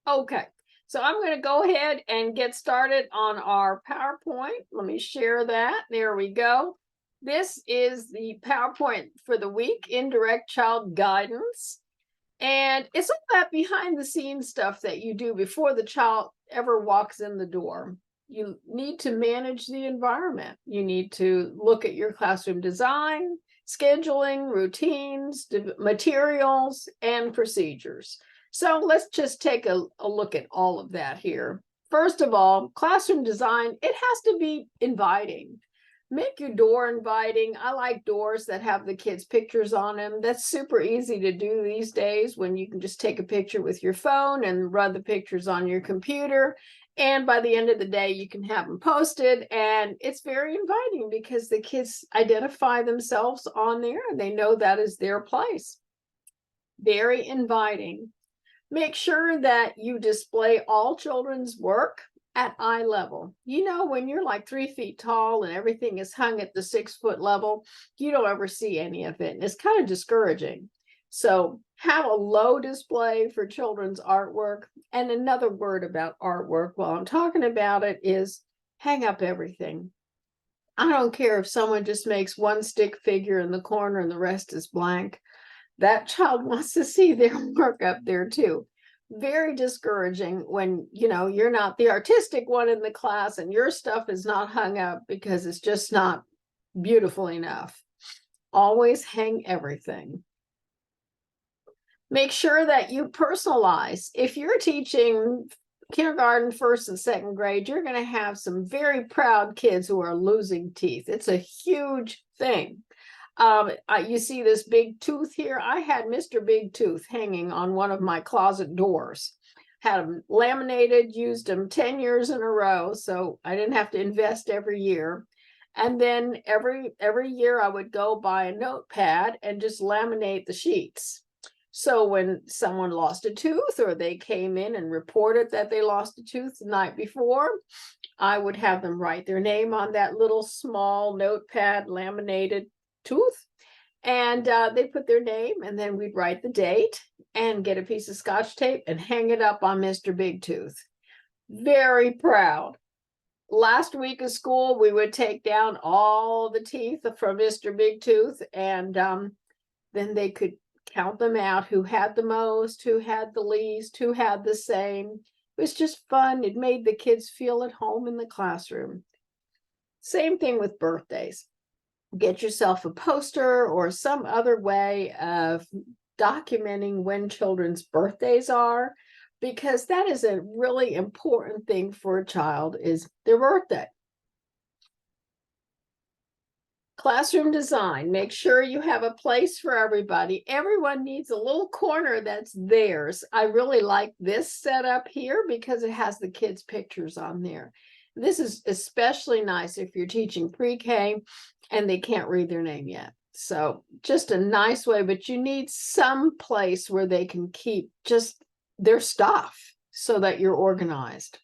Okay, so I'm going to go ahead and get started on our PowerPoint. Let me share that. There we go. This is the PowerPoint for the week, Indirect Child Guidance. And it's all that behind the scenes stuff that you do before the child ever walks in the door. You need to manage the environment. You need to look at your classroom design, scheduling, routines, materials, and procedures. So let's just take a look at all of that here. First of all, classroom design, it has to be inviting. Make your door inviting. I like doors that have the kids' pictures on them. That's super easy to do these days when you can just take a picture with your phone and run the pictures on your computer. And by the end of the day, you can have them posted. And it's very inviting because the kids identify themselves on there and they know that is their place. Very inviting. Make sure that you display all children's work at eye level. You know, when you're like 3 feet tall and everything is hung at the 6-foot level, you don't ever see any of it. And it's kind of discouraging. So have a low display for children's artwork. And another word about artwork while I'm talking about it is hang up everything. I don't care if someone just makes one stick figure in the corner and the rest is blank. That child wants to see their work up there too. Very discouraging when, you know, you're not the artistic one in the class and your stuff is not hung up because it's just not beautiful enough. Always hang everything. Make sure that you personalize. If you're teaching kindergarten, first and second grade, you're going to have some very proud kids who are losing teeth. It's a huge thing. You see this big tooth here. I had Mr. Big Tooth hanging on one of my closet doors. Had them laminated, used them 10 years in a row, so I didn't have to invest every year. And then every year I would go buy a notepad and just laminate the sheets. So when someone lost a tooth or they came in and reported that they lost a tooth the night before, I would have them write their name on that little small notepad laminated tooth, and they put their name, and then we'd write the date and get a piece of Scotch tape and hang it up on Mr. Big Tooth. Very proud. Last week of school, we would take down all the teeth from Mr. Big Tooth, and then they could count them out, who had the most, who had the least, who had the same. It was just fun. It made the kids feel at home in the classroom. Same thing with birthdays. Get yourself a poster or some other way of documenting when children's birthdays are, because that is a really important thing for a child, is their birthday. Classroom design, make sure you have a place for everybody. Everyone needs a little corner that's theirs. I really like this setup here because it has the kids' pictures on there. This is especially nice if you're teaching pre-K and they can't read their name yet. So just a nice way, but you need some place where they can keep just their stuff so that you're organized.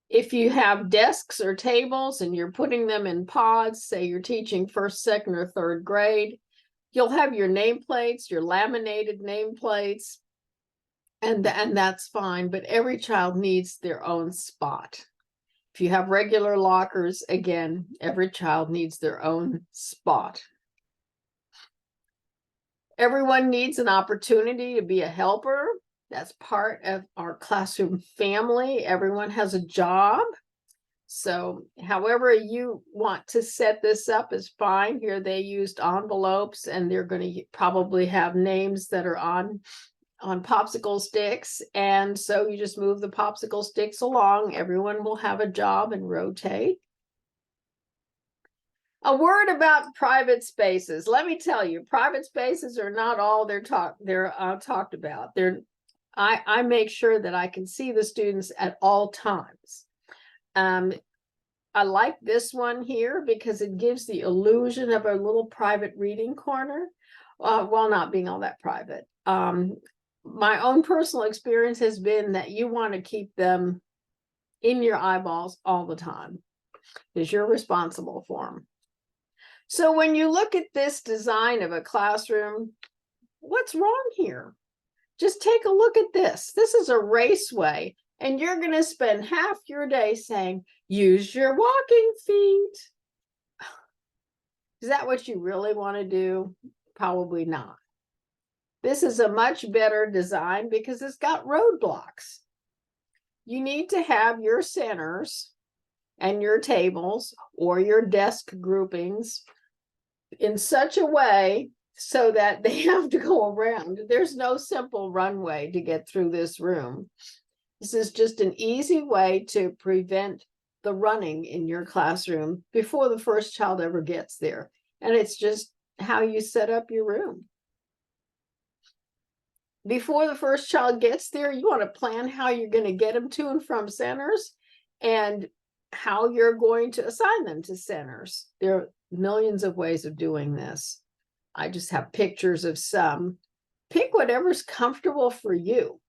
If you have desks or tables and you're putting them in pods, say you're teaching first, second, or third grade, you'll have your nameplates, your laminated nameplates, and that's fine, but every child needs their own spot. If you have regular lockers, again, every child needs their own spot. Everyone needs an opportunity to be a helper. That's part of our classroom family. Everyone has a job. So however you want to set this up is fine. Here they used envelopes, and they're going to probably have names that are on popsicle sticks. And so you just move the popsicle sticks along. Everyone will have a job and rotate. A word about private spaces. Let me tell you, private spaces are not all they're talked about. I make sure that I can see the students at all times. I like this one here because it gives the illusion of a little private reading corner, while not being all that private. My own personal experience has been that you want to keep them in your eyeballs all the time because you're responsible for them. So when you look at this design of a classroom, what's wrong here? Just take a look at this. This is a raceway, and you're going to spend half your day saying, use your walking feet. Is that what you really want to do? Probably not. This is a much better design because it's got roadblocks. You need to have your centers and your tables or your desk groupings in such a way so that they have to go around. There's no simple runway to get through this room. This is just an easy way to prevent the running in your classroom before the first child ever gets there. And it's just how you set up your room. Before the first child gets there, you want to plan how you're going to get them to and from centers and how you're going to assign them to centers. There are millions of ways of doing this. I just have pictures of some. Pick whatever's comfortable for you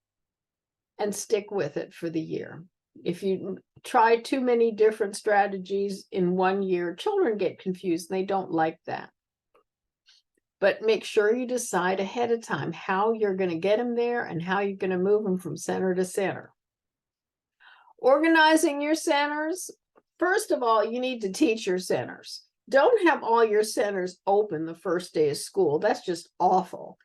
and stick with it for the year. If you try too many different strategies in one year, children get confused. They don't like that. But make sure you decide ahead of time how you're going to get them there and how you're going to move them from center to center. Organizing your centers. First of all, you need to teach your centers. Don't have all your centers open the first day of school. That's just awful.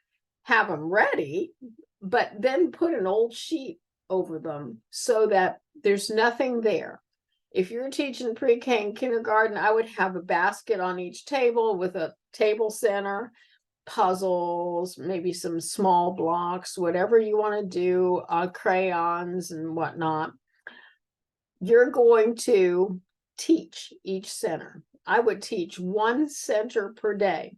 Have them ready, but then put an old sheet over them so that there's nothing there. If you're teaching pre-K and kindergarten, I would have a basket on each table with a table center, puzzles, maybe some small blocks, whatever you want to do, crayons and whatnot. You're going to teach each center. I would teach one center per day.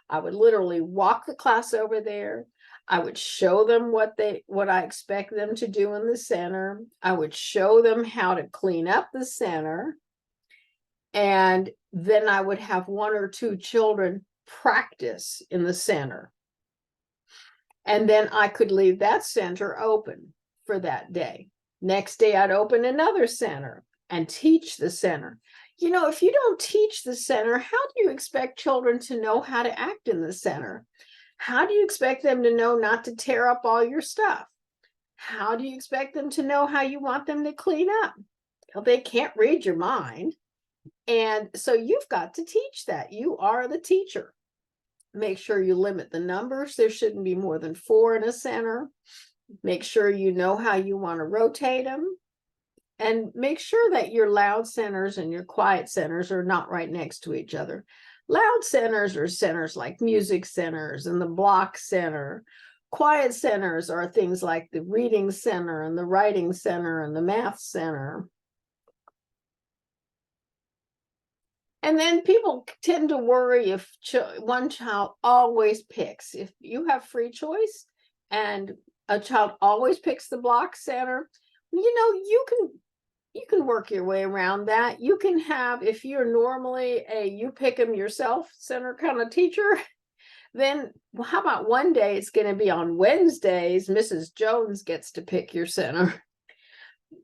I would literally walk the class over there. I would show them what I expect them to do in the center. I would show them how to clean up the center. And then I would have one or two children practice in the center. And then I could leave that center open for that day. Next day, I'd open another center and teach the center. You know, if you don't teach the center, how do you expect children to know how to act in the center? How do you expect them to know not to tear up all your stuff? How do you expect them to know how you want them to clean up? Well, they can't read your mind. And so you've got to teach that. You are the teacher. Make sure you limit the numbers. There shouldn't be more than 4 in a center. Make sure you know how you want to rotate them. And make sure that your loud centers and your quiet centers are not right next to each other. Loud centers are centers like music centers and the block center. Quiet centers are things like the reading center and the writing center and the math center. And then people tend to worry if one child always picks. If you have free choice and a child always picks the block center, you know, you can work your way around that. You can have, if you're normally a you pick them yourself center kind of teacher, then how about one day it's going to be on Wednesdays, Mrs. Jones gets to pick your center,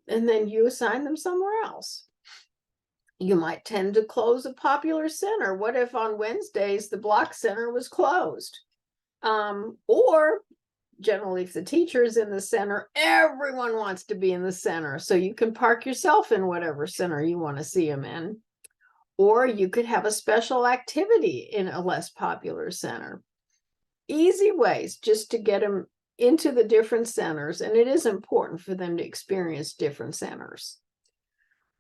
and then you assign them somewhere else. You might tend to close a popular center. What if on Wednesdays the block center was closed? Or generally, if the teacher is in the center, everyone wants to be in the center. So you can park yourself in whatever center you want to see them in. Or you could have a special activity in a less popular center. Easy ways just to get them into the different centers. And it is important for them to experience different centers.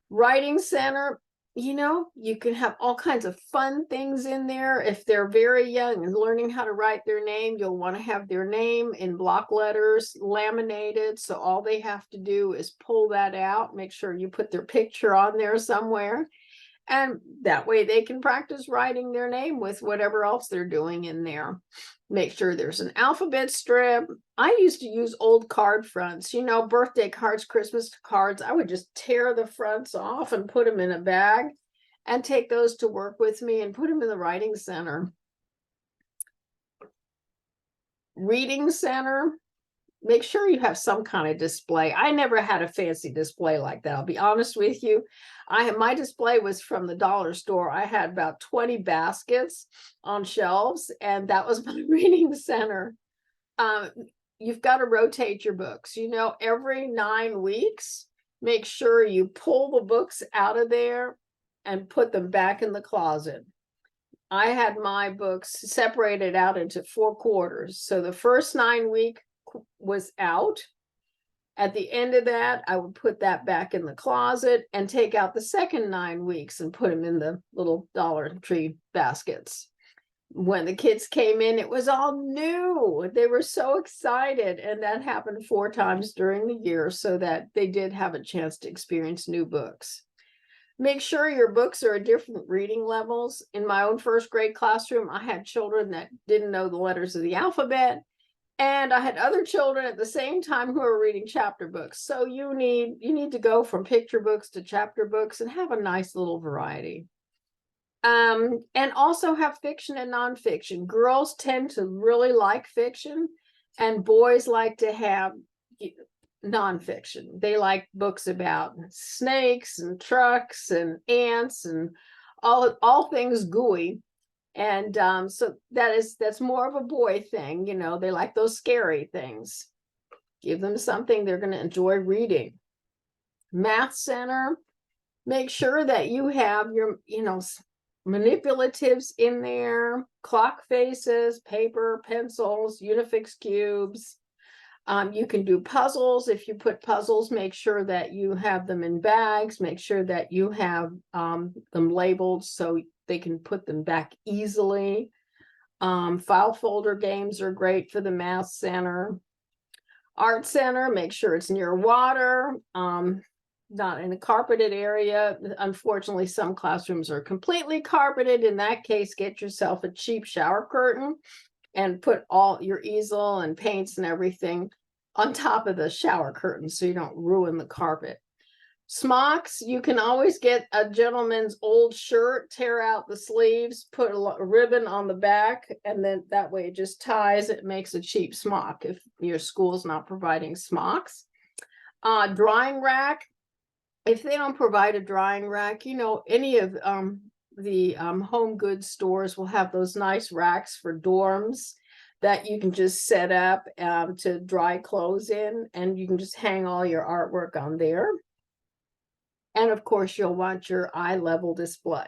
Writing center, you know, you can have all kinds of fun things in there. If they're very young and learning how to write their name, you'll want to have their name in block letters laminated. So all they have to do is pull that out, make sure you put their picture on there somewhere. And that way they can practice writing their name with whatever else they're doing in there. Make sure there's an alphabet strip. I used to use old card fronts, you know, birthday cards, Christmas cards. I would just tear the fronts off and put them in a bag and take those to work with me and put them in the writing center. Reading center. Make sure you have some kind of display. I never had a fancy display like that. I'll be honest with you. My display was from the dollar store. I had about 20 baskets on shelves, and that was my reading center. you've got to rotate your books. You know, every 9 weeks, make sure you pull the books out of there and put them back in the closet. I had my books separated out into 4 quarters. So the first 9 week was out. At the end of that, I would put that back in the closet and take out the second 9 weeks and put them in the little Dollar Tree baskets. When the kids came in, it was all new. They were so excited. And that happened 4 times during the year so that they did have a chance to experience new books. Make sure your books are at different reading levels. In my own first grade classroom, I had children that didn't know the letters of the alphabet. And I had other children at the same time who are reading chapter books. So you need to go from picture books to chapter books and have a nice little variety. And also have fiction and nonfiction. Girls tend to really like fiction, and boys like to have nonfiction. They like books about snakes and trucks and ants and all things gooey. And so that's more of a boy thing. You know, they like those scary things. Give them something they're going to enjoy reading. Math Center, make sure that you have your, manipulatives in there, clock faces, paper, pencils, Unifix cubes. You can do puzzles. If you put puzzles, make sure that you have them in bags. Make sure that you have them labeled so they can put them back easily. File folder games are great for the Math Center. Art Center, make sure it's near water, not in a carpeted area. Unfortunately, some classrooms are completely carpeted. In that case, get yourself a cheap shower curtain and put all your easel and paints and everything on top of the shower curtain so you don't ruin the carpet. Smocks, you can always get a gentleman's old shirt, tear out the sleeves, put a ribbon on the back, and then that way it just ties. It makes a cheap smock if your school's not providing smocks. Drying rack, if they don't provide a drying rack, any of the home goods stores will have those nice racks for dorms that you can just set up to dry clothes in, and you can just hang all your artwork on there. And of course, you'll want your eye level display.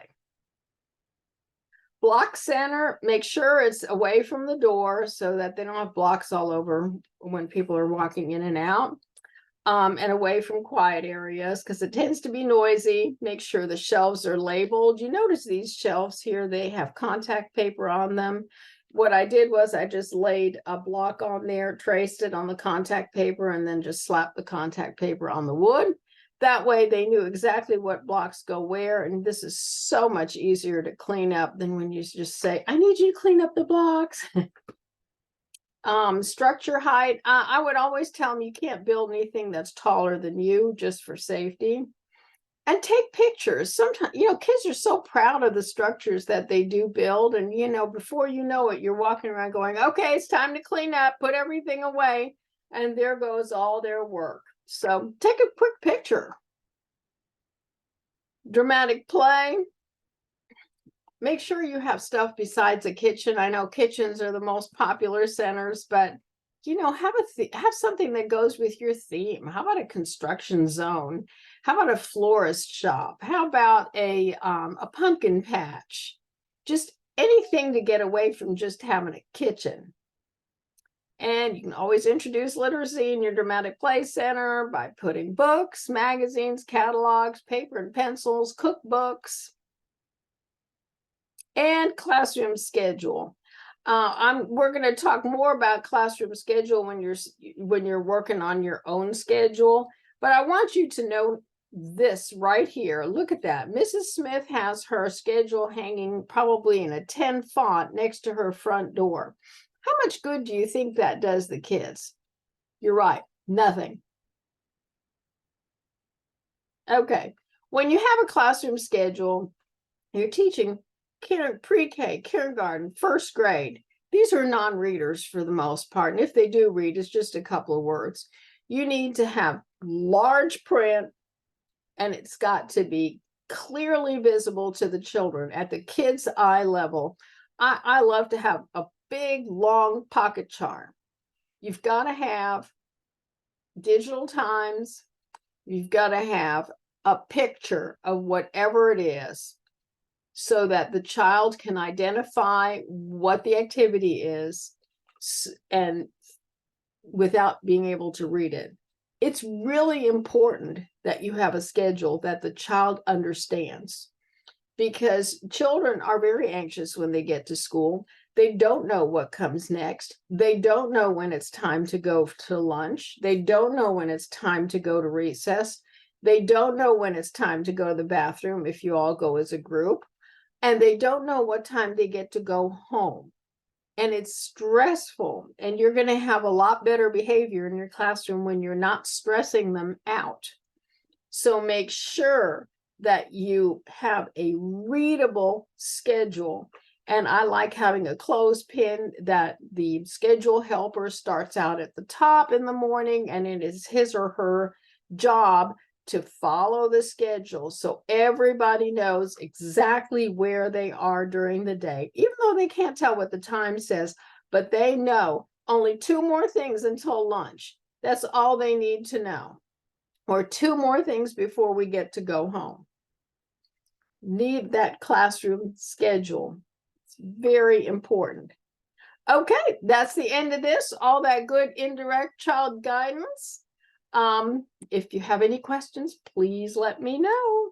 Block Center, make sure it's away from the door so that they don't have blocks all over when people are walking in and out. And away from quiet areas because it tends to be noisy. Make sure the shelves are labeled. You notice these shelves here, they have contact paper on them. What I did was I just laid a block on there, traced it on the contact paper, and then just slapped the contact paper on the wood. That way they knew exactly what blocks go where. And this is so much easier to clean up than when you just say, I need you to clean up the blocks. Structure height, I would always tell them you can't build anything that's taller than you just for safety. And take pictures. Sometimes, kids are so proud of the structures that they do build. And, before you know it, you're walking around going, okay, it's time to clean up, put everything away. And there goes all their work. So take a quick picture. Dramatic play. Make sure you have stuff besides a kitchen. I know kitchens are the most popular centers, but have something that goes with your theme. How about a construction zone? How about a florist shop? How about a pumpkin patch? Just anything to get away from just having a kitchen. And you can always introduce literacy in your dramatic play center by putting books, magazines, catalogs, paper and pencils, cookbooks, and classroom schedule. We're going to talk more about classroom schedule when you're working on your own schedule. But I want you to know this right here. Look at that. Mrs. Smith has her schedule hanging probably in a 10 font next to her front door. How much good do you think that does the kids? You're right. Nothing. Okay. When you have a classroom schedule, you're teaching pre-K, kindergarten, first grade. These are non-readers for the most part. And if they do read, it's just a couple of words. You need to have large print, and it's got to be clearly visible to the children at the kids' eye level. I love to have a big, long pocket chart. You've got to have digital times. You've got to have a picture of whatever it is so that the child can identify what the activity is and without being able to read it. It's really important that you have a schedule that the child understands, because children are very anxious when they get to school. They don't know what comes next. They don't know when it's time to go to lunch. They don't know when it's time to go to recess. They don't know when it's time to go to the bathroom if you all go as a group. And they don't know what time they get to go home. And it's stressful. And you're going to have a lot better behavior in your classroom when you're not stressing them out. So make sure that you have a readable schedule. And I like having a clothespin that the schedule helper starts out at the top in the morning, and it is his or her job to follow the schedule so everybody knows exactly where they are during the day, even though they can't tell what the time says, but they know only 2 more things until lunch. That's all they need to know. Or 2 more things before we get to go home. Need that classroom schedule. It's very important. Okay, that's the end of this. All that good indirect child guidance. If you have any questions, please let me know.